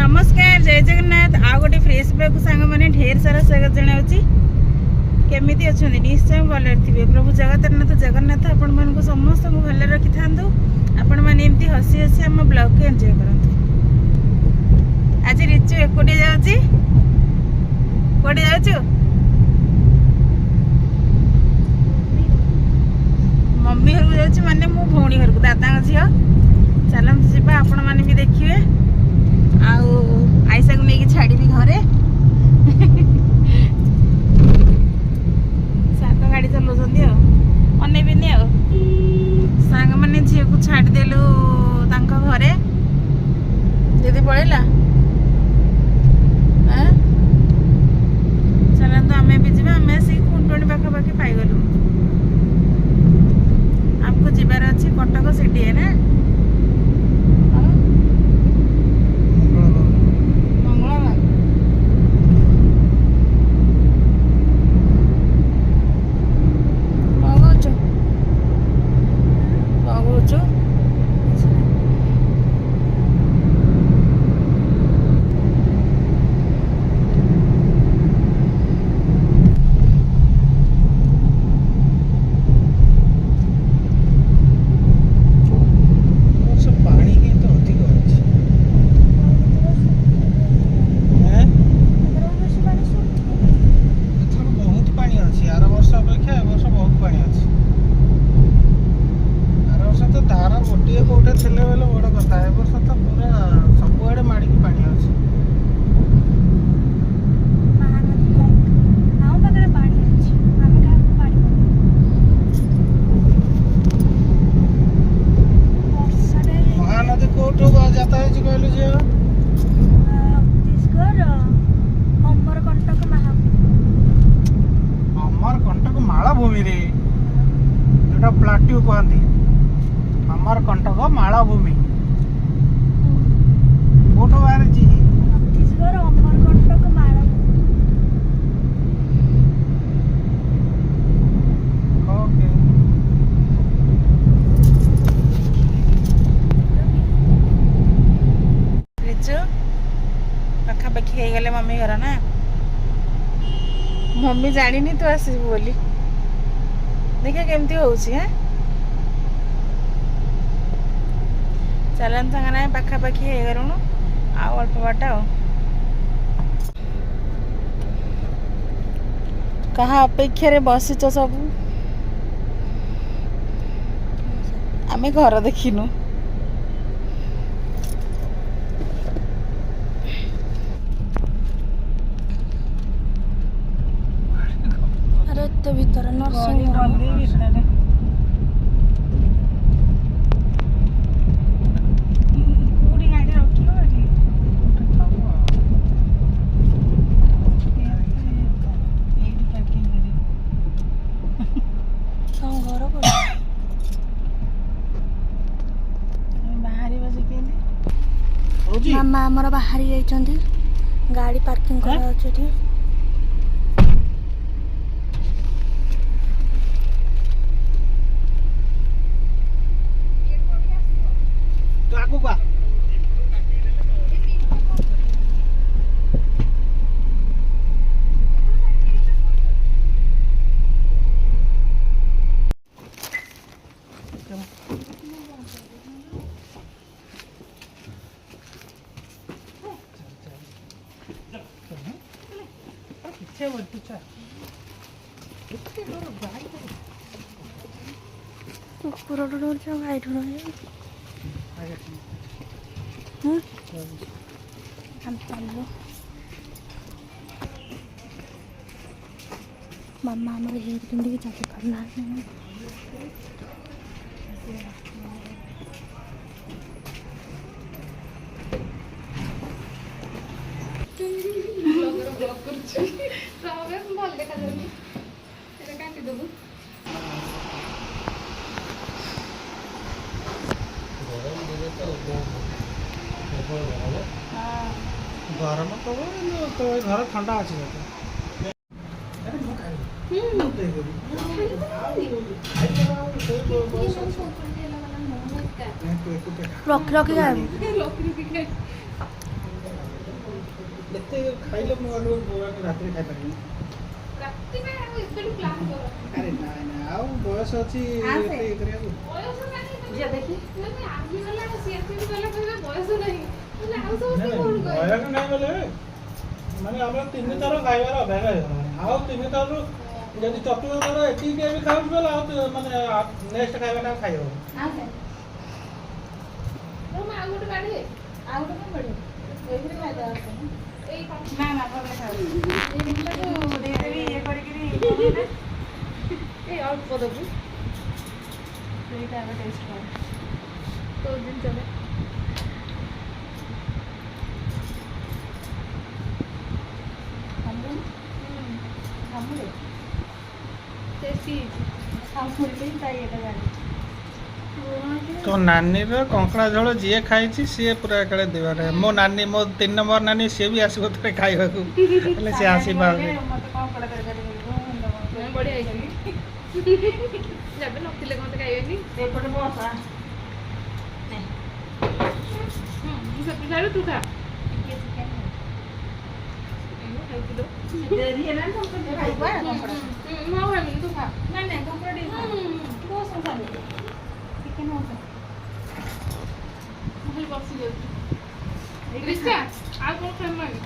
नमस्कार जय जगन्नाथ आ गोटे फ्रेश ब्लॉग सांग मैंने ढेर सारा स्वागत जनावि केमी अच्छा निश्चय भले थे प्रभु जगन्नाथ जगन्नाथ आपण मानक समस्त को भले रखी था आपण मैंने एमती हसी हसी आम ब्लॉग को एंजॉय करंतु। आज रिचु एकोटे जाउची कोटे जाउछु मम्मी घर को जाउची माने मो भौणी घर को दादा झियो चलत जीवा आपण माने भी देखिए आईसा को लेकिन छाड़ी घरे सात गाड़ी चलाउछन्ती अनेबिनी सांग मैंने झील को छाड़देलु घरे दीदी पड़ेला चलते आम भी जा आम आसिक खुंटणी पाखापाखि पाइगलु आपको जीवार अच्छी कटक सिटी है ना प्लाट्यू कहती अमरकंटक मालभूमि कोठो बाहर जी छत्तीसगढ़ अमरकंटक मालभूमि ओके रिचु पाखापाखि हो गले मम्मी घर ना मम्मी जानी तू आसबू बोली देखिए केमती होउछि है चलन संगना पाखापाखि हो गलुणु आ अल्प बाट कहा अपेक्षा रे बसिच सब आमे घर देखिनु अरे तो भीतर नर्सिंग होम मामा आमर बाहरी जाइछन्ती गाड़ी पार्किंग करा अछि एठी तो आगु का पूरा डोर से हाइट होना है हम चलो मम्मा हमारे हेयर पिंडी की चाची करना है गरम तो घर ठंडा अच्छे रख रख ଏତେ ଖାଇଲେ ମୁଁ ଆଗ ରାତିରେ ଖାଇପାରିବିନି। ଆରେ ନାଇଁ ନାଇଁ ଆଉ ବୟସ ଅଛି ଏତେ ଇଏ କରିବାକୁ। ଝିଅ ଦେଖି ବୟସ ନାହିଁ ବୋଲେ ମାନେ ଆମର 3 ଥର ଖାଇବାର ଅଭ୍ୟାସ ହେଇଗଲାଣି। ଆଉ 3 ଥରରୁ ଯଦି ଚତୁର୍ଥ ଥର ଏତିକି ବି ଖାଉଛି ବୋଲେ ଆଉ ମାନେ ନେକ୍ସଟ ଖାଇବାଟା ଆଉ ଖାଇହେବ। ନା ନା ଭଲ ଖାଉଛି ଦେଇଦେବି ଇଏ କରିକିରି ଅଳ୍ପ ଦେବୁ ସେଇଟା ଏବେ ଟେଷ୍ଟ କର ତୋ ଜିନିଷ ତ ନାନୀର କଙ୍କଡ଼ା ଝୋଳ ଯିଏ ଖାଇଛି ସିଏ ପୁରା ଏକାଳେ ଦେବାରେ। ମୋ ନାନୀ ମୋ 3 ନମ୍ବର ନାନୀ ସିଏ ବି ଆସିବ ଥରେ ଖାଇବାକୁ ହେଲେ ସିଏ ଆସିପାରୁନି। ମତେ କଣ ପଡେ ତରକାରୀ ବଢିଆ ହେଇଛି ଯାବେ ନଥିଲେ କଣ ଖାଇବେନି ଏପଟେ ବସା ସେପଟେ ଖାଇବେ ତୁ ଖା ଖାଇଥିଲୁ ଡେରି ହେଲାଣି ତମକୁ ଖାଇବା କଙ୍କଡ଼ା ମୁଁ ଆଉ ଖାଇବିନି ତୁ ଖା ନାଇଁ ନାଇଁ କଙ୍କଡ଼ା ଟିକେ ବସ ଖାଲି ଚିକେନ ବସ ଖାଲି ବସି ଯାଉଛି ରିଚା ଆଉ କଣ ଖାଇବି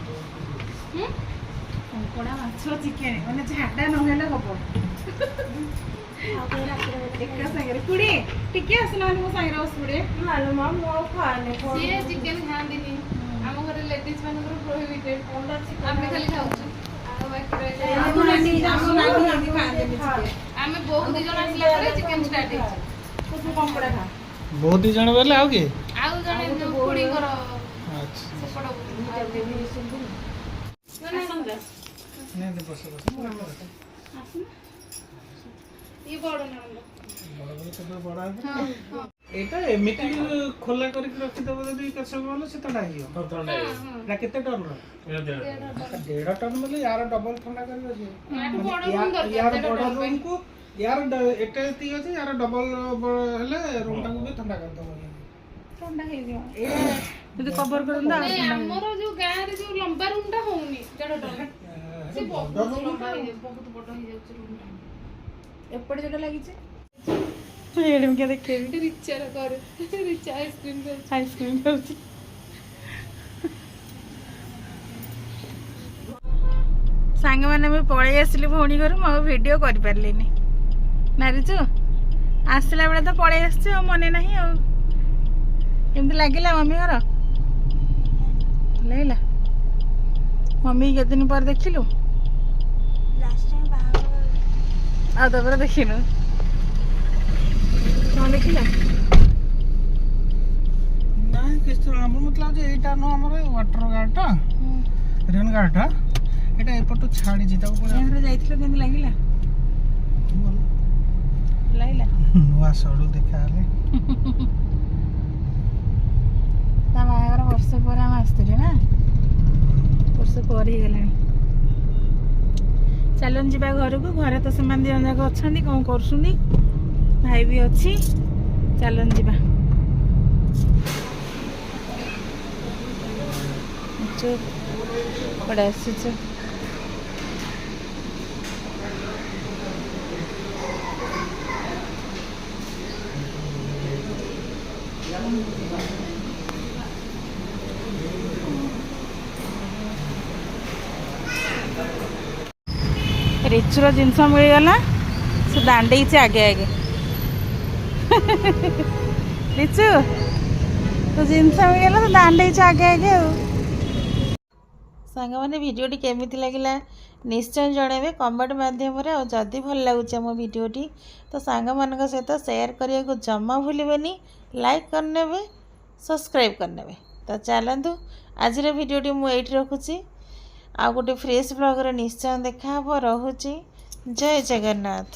କଙ୍କଡ଼ା ମାଛ ଚିକେନ ମାନେ ଝାଡ଼ା ନହେଲେ ହବ ଏକା ସାଙ୍ଗରେ କୁଡି ଟିକେ ଆସିନାହାନ୍ତି ମୋ ସାଙ୍ଗରେ ବସ କୁଡି ମାଲୁମା ମୁଁ ଆଉ ଖାଏନି ସିଏ ଚିକେନ ଖାଆନ୍ତିନି ଆମ ଘରେ ଲେଡିଜ ମାନଙ୍କର ପ୍ରୋହିବିଟେଡ ଆମେ ଖାଲି ଖାଉଛୁ ଆଉ ବାକି ରହିଲେ ଆମେ ବୋହୁ 2 ଜଣ ଆସିଲା ପରେ ଚିକେନ ଷ୍ଟାର୍ଟ ହେଇଛି କଙ୍କଡ଼ା ଖା ବହୁତ 2 ଜଣ ବୋଲେ ଆଉ କିଏ? ଆଉ ଜଣେ ଖୁଡିଙ୍କର ଆଚ୍ଛା ସେପଟ ନିହାତି ବସ ବସ ଇଏ ବଡ ନା ବଡ଼ ଏଇଟା ଏମିତି ଖୋଲା କରିକି ରଖିଦେବ ଯଦି କେଶବ ଗଲେ ସେ ଥଣ୍ଡା ହେଇଯିବ। ନା କେତେ ଟନ୍ର? 1.5 ଟନ୍ ବୋଲେ ୟାର ଡବଲ ଥଣ୍ଡା କରିବ ସିଏ। ୟାର ବଡ଼ ରୁମ୍କୁ ୟାର ଏଟା ଏତିକି ଅଛି ୟାର ଡବଲ ହେଲେ ରୁମ୍ଟାକୁ ବି ଥଣ୍ଡା କରିଦେବ। ଥଣ୍ଡା ହେଇଯିବ ଏଇଟା ଯଦି କଭର କରନ୍ତା ଆମର ଯୋଉ ଗାଁରେ ଯୋଉ ଲମ୍ବା ରୁମ୍ ଟା ହଉନି 1.5 ଟନ୍ ସେ ବହୁତ ଲମ୍ବା ହେଇଯାଉଛି ବହୁତ ବଡ ହେଇଯାଉଛି ରୁମ୍ ଟା ଏପଟେ ଯୋଉଟା ଲାଗିଛି ଏଇଠି କିଏ ଦେଖେଇବି ରିଚାର କରେ ରିଚା ଆଇସ୍କ୍ରିମ୍ ଖାଉଛି ଆଇସ୍କ୍ରିମ୍ ଖାଉଛି ସାଙ୍ଗମାନେ ବି ପଳେଇ ଆସିଲି ଭଉଣୀ ଘରୁ ମୁଁ ଆଉ ଭିଡ଼ିଓ କରିପାରିଲିନି ନାରିଛୁ ଆସିଲା ବେଳେ ତ ପଳେଇ ଆସିଛୁ ଆଉ ମନେ ନାହିଁ ଆଉ କେମିତି ଲାଗିଲା ମମି ଘର ଭଲ ଲାଗିଲା ମମି କେତେ ଦିନ ପରେ ଦେଖିଲୁ ଆଉ ତାପରେ ଦେଖିନୁ କଣ ଦେଖିଲା ନାଇଁ କିଛି ଆମର ମତେ ଲାଗୁଛି ଏଇଟା ନୁହଁ ଆମର ୱାଟର ଗାର୍ଡଟା ରେନ୍ ଗାର୍ଡଟା ଏଇଟା ଏପଟୁ ଛାଡ଼ିଛି ତାକୁ ବାହାଘର ଯାଇଥିଲ କେମିତି ଲାଗିଲା ଲାଗିଲା ନୂଆ ସଡ଼ୁ ଦେଖାହେଲେ ତା ବାହାଘର ବର୍ଷ ପରେ ଆମେ ଆସିଥିଲେ ନା ବର୍ଷ ପରେ ହେଇଗଲାଣି ଚାଲନ୍ତୁ ଯିବା ଘରକୁ ଘରେ ତ ସେମାନେ 2 ଜଣ ଯାକ ଅଛନ୍ତି କ'ଣ କରୁଛନ୍ତି ଭାଇ ବି ଅଛି ଚାଲନ୍ତୁ ଯିବା କୁଆଡ଼େ ଆସିଛୁ ରିଚୁର ଜିନିଷ ମିଳିଗଲା ସେ ଦାଣ୍ଡେଇଛି ଆଗେ ଆଗେ ରିଚୁ ତୋ ଜିନିଷ ମିଳିଗଲା ତ ଦାଣ୍ଡେଇଛି ଆଗେ ଆଗେ ଆଉ ସାଙ୍ଗମାନେ ଭିଡ଼ିଓଟି କେମିତି ଲାଗିଲା ନିଶ୍ଚୟ ଜଣାଇବେ କମେଣ୍ଟ ମାଧ୍ୟମରେ ଆଉ ଯଦି ଭଲ ଲାଗୁଛି ଆମ ଭିଡ଼ିଓଟି ତ ସାଙ୍ଗମାନଙ୍କ ସହିତ ସେୟାର କରିବାକୁ ଜମା ଭୁଲିବେନି ଲାଇକ୍ କରିନେବେ ସବସ୍କ୍ରାଇବ୍ କରିନେବେ ତ ଚାଲନ୍ତୁ ଆଜିର ଭିଡ଼ିଓଟି ମୁଁ ଏଇଠି ରଖୁଛି ଆଉ ଗୋଟେ ଫ୍ରେଶ୍ ବ୍ଲଗ୍ରେ ନିଶ୍ଚୟ ଦେଖା ହେବ ରହୁଛି ଜୟ ଜଗନ୍ନାଥ।